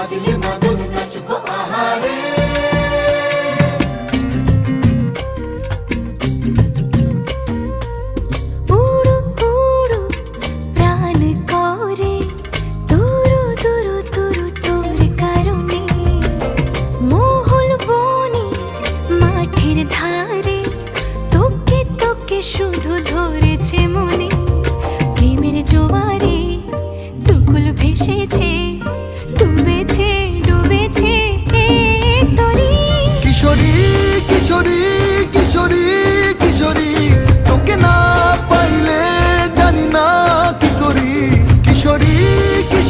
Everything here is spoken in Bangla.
বাজলে মাদল নাচবো আহারে। উড়ু উড়ু প্রাণ করে তুরু তুরু তুরু তোর কারণে, মহল বনে মাঠের ধারে তোকে তোকে শুধু ধরেছে মনে। প্রেমের জোয়ারে দুকুল ভেসেছে ডুবে